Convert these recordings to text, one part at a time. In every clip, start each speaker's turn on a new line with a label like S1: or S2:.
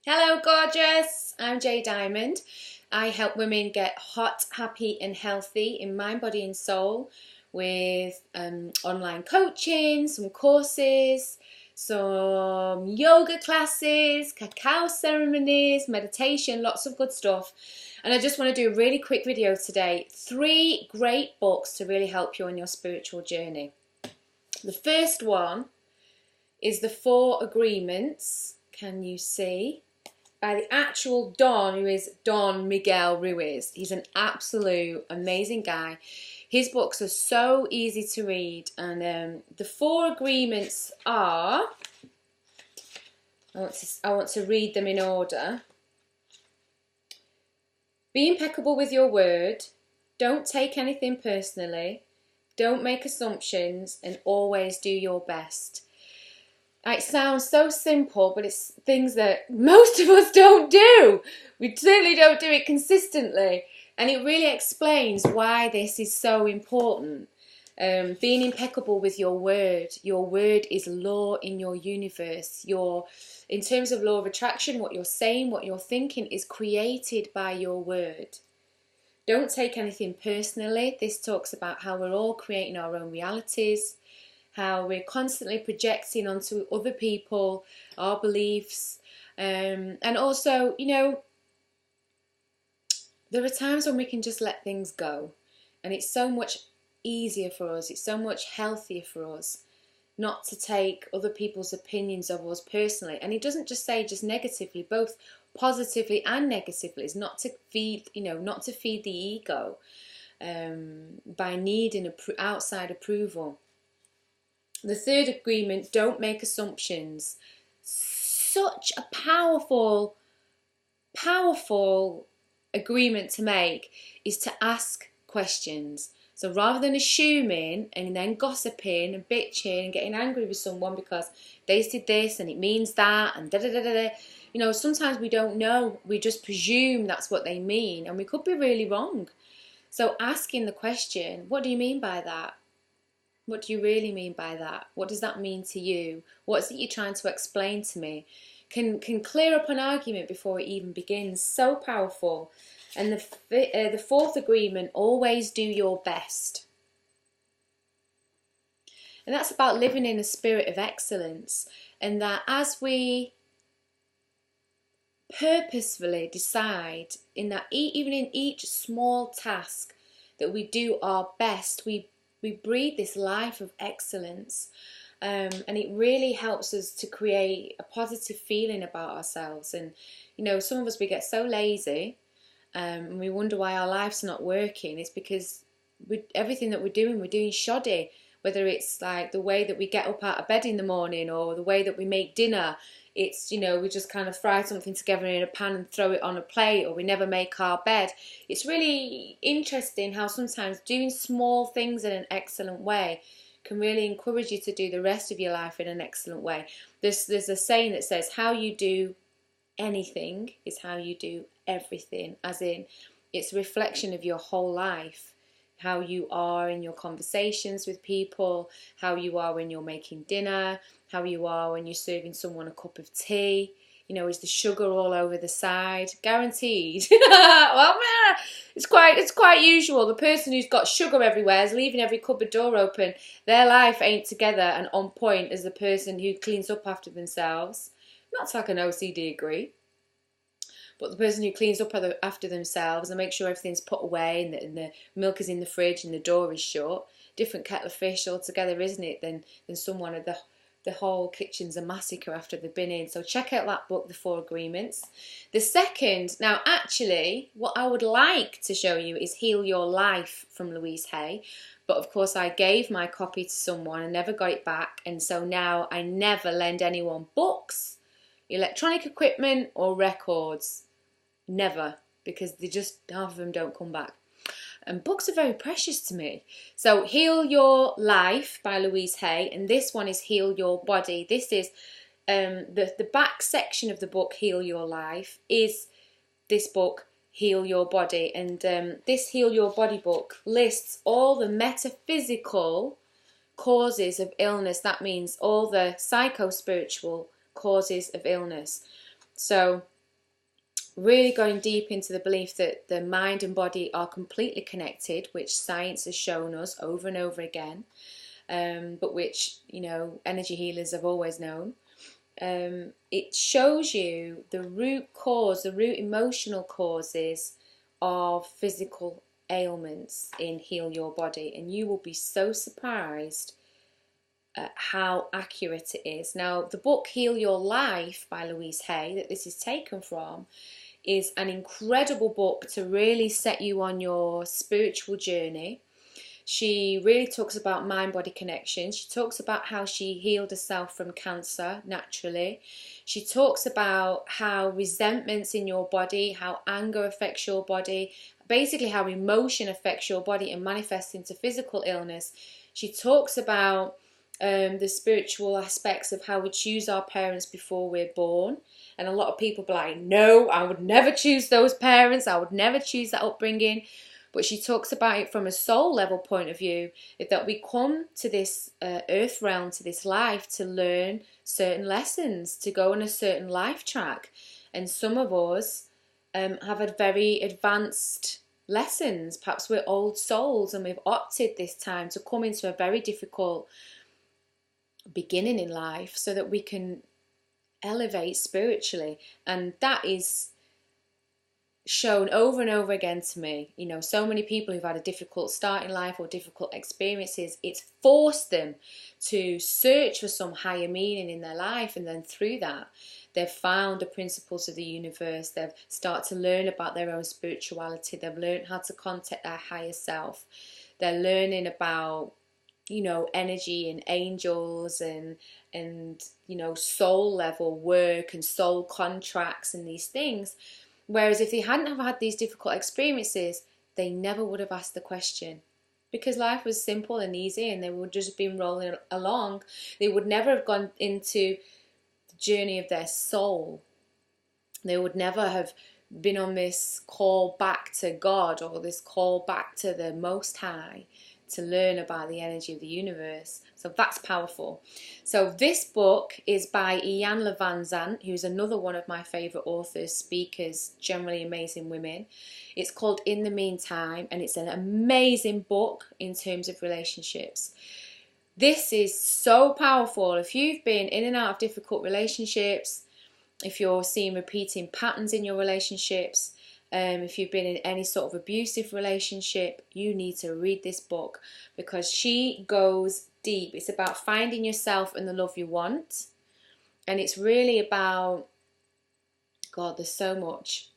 S1: Hello gorgeous, I'm Jay Diamond. I help women get hot, happy and healthy in mind, body and soul with online coaching, some courses, some yoga classes, cacao ceremonies, meditation, lots of good stuff. And I just want to do a really quick video today. 3 great books to really help you on your spiritual journey. The first one is The 4 Agreements. Can you see? By the actual Don, who is Don Miguel Ruiz. He's an absolute amazing guy. His books are so easy to read, and the 4 agreements are, I want to read them in order. Be impeccable with your word, don't take anything personally, don't make assumptions, and always do your best. It sounds so simple, but it's things that most of us don't do. We certainly don't do it consistently. And it really explains why this is so important. Being impeccable with your word. Your word is law in your universe. In terms of law of attraction, what you're saying, what you're thinking is created by your word. Don't take anything personally. This talks about how we're all creating our own realities, how we're constantly projecting onto other people our beliefs, and also, you know, there are times when we can just let things go, and it's so much easier for us, it's so much healthier for us not to take other people's opinions of us personally. And it doesn't just say just negatively, both positively and negatively. It's not to feed, not to feed the ego by needing outside approval. The 3rd agreement, don't make assumptions. Such a powerful agreement to make is to ask questions. So rather than assuming and then gossiping and bitching and getting angry with someone because they said this and it means that and da-da-da-da-da, sometimes we don't know. We just presume that's what they mean, and we could be really wrong. So asking the question, what do you mean by that? What do you really mean by that? What does that mean to you? What is it you're trying to explain to me? Can clear up an argument before it even begins. So powerful. And the 4th agreement, always do your best. And that's about living in a spirit of excellence. And that as we purposefully decide even in each small task that we do our best, we breathe this life of excellence, and it really helps us to create a positive feeling about ourselves. And some of us, we get so lazy, and we wonder why our life's not working. It's because everything that we're doing shoddy. Whether it's like the way that we get up out of bed in the morning, or the way that we make dinner. It's, we just kind of fry something together in a pan and throw it on a plate, or we never make our bed. It's really interesting how sometimes doing small things in an excellent way can really encourage you to do the rest of your life in an excellent way. There's a saying that says, how you do anything is how you do everything, as in it's a reflection of your whole life. How you are in your conversations with people, how you are when you're making dinner, how you are when you're serving someone a cup of tea. Is the sugar all over the side? Guaranteed. Well, it's quite usual. The person who's got sugar everywhere is leaving every cupboard door open. Their life ain't together and on point as the person who cleans up after themselves. Not like an OCD agree. But the person who cleans up after themselves and makes sure everything's put away and the milk is in the fridge and the door is shut. Different kettle of fish altogether, isn't it, than someone at the whole kitchen's a massacre after they've been in. So check out that book, The 4 Agreements. The second, now actually, what I would like to show you is Heal Your Life from Louise Hay. But of course I gave my copy to someone and never got it back. And so now I never lend anyone books, electronic equipment or records. Never, because half of them don't come back. And books are very precious to me. So Heal Your Life by Louise Hay, and this one is Heal Your Body. This is the back section of the book Heal Your Life is this book Heal Your Body. And this Heal Your Body book lists all the metaphysical causes of illness. That means all the psycho-spiritual causes of illness. So really going deep into the belief that the mind and body are completely connected, which science has shown us over and over again, but which, you know, energy healers have always known. It shows you the root cause, the root emotional causes of physical ailments in Heal Your Body, and you will be so surprised at how accurate it is. Now, the book Heal Your Life by Louise Hay, that this is taken from, is an incredible book to really set you on your spiritual journey. She really talks about mind-body connection. She talks about how she healed herself from cancer naturally. She talks about how resentments in your body, how anger affects your body, basically how emotion affects your body and manifests into physical illness. She talks about the spiritual aspects of how we choose our parents before we're born. And a lot of people be like, no, I would never choose those parents. I would never choose that upbringing. But she talks about it from a soul level point of view, that we come to this earth realm, to this life, to learn certain lessons, to go on a certain life track. And some of us have had very advanced lessons. Perhaps we're old souls and we've opted this time to come into a very difficult beginning in life so that we can elevate spiritually. And that is shown over and over again to me. You know, so many people who've had a difficult start in life or difficult experiences, it's forced them to search for some higher meaning in their life, and then through that they've found the principles of the universe. They've started to learn about their own spirituality. They've learned how to contact their higher self. They're learning about, you know, energy and angels and you know, soul level work and soul contracts and these things. Whereas if they hadn't have had these difficult experiences, they never would have asked the question, because life was simple and easy and they would just have been rolling along. They would never have gone into the journey of their soul. They would never have been on this call back to God or this call back to the Most High to learn about the energy of the universe. So that's powerful. So this book is by Iyanla Vanzant, who's another one of my favourite authors, speakers, generally amazing women. It's called In the Meantime, and it's an amazing book in terms of relationships. This is so powerful. If you've been in and out of difficult relationships, if you're seeing repeating patterns in your relationships, if you've been in any sort of abusive relationship, you need to read this book, because she goes deep. It's about finding yourself and the love you want. And it's really about, God, there's so much.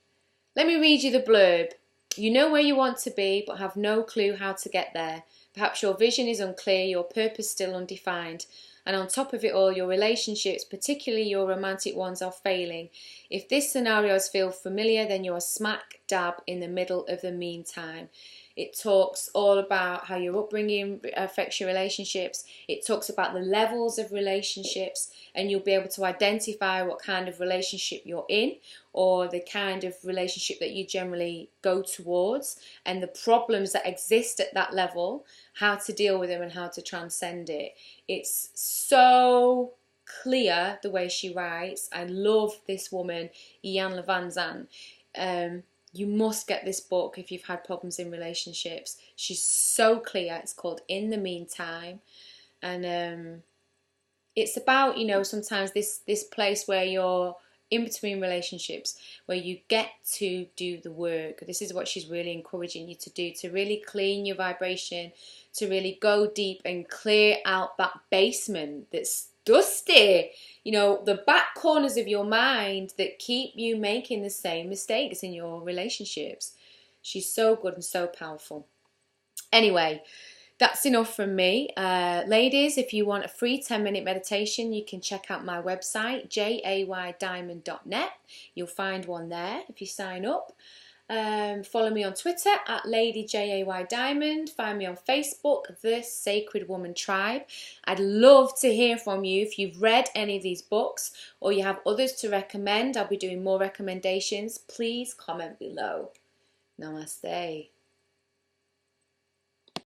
S1: Let me read you the blurb. You know where you want to be, but have no clue how to get there. Perhaps your vision is unclear, your purpose still undefined. And on top of it all, your relationships, particularly your romantic ones, are failing. If this scenario feels familiar, then you're smack dab in the middle of the meantime. It talks all about how your upbringing affects your relationships. It talks about the levels of relationships, and you'll be able to identify what kind of relationship you're in, or the kind of relationship that you generally go towards, and the problems that exist at that level, how to deal with them and how to transcend it. It's so clear the way she writes. I love this woman, Iyanla Vanzant. You must get this book if you've had problems in relationships. She's so clear. It's called In the Meantime. And it's about, you know, sometimes this place where you're in between relationships, where you get to do the work. This is what she's really encouraging you to do, to really clean your vibration, to really go deep and clear out that basement that's dusty, you know, the back corners of your mind that keep you making the same mistakes in your relationships. She's so good and so powerful. Anyway, that's enough from me. Ladies, if you want a free 10-minute meditation, you can check out my website, jaydiamond.net. You'll find one there if you sign up. Follow me on Twitter at LadyJayDiamond. Find me on Facebook, The Sacred Woman Tribe. I'd love to hear from you if you've read any of these books or you have others to recommend. I'll be doing more recommendations. Please comment below. Namaste.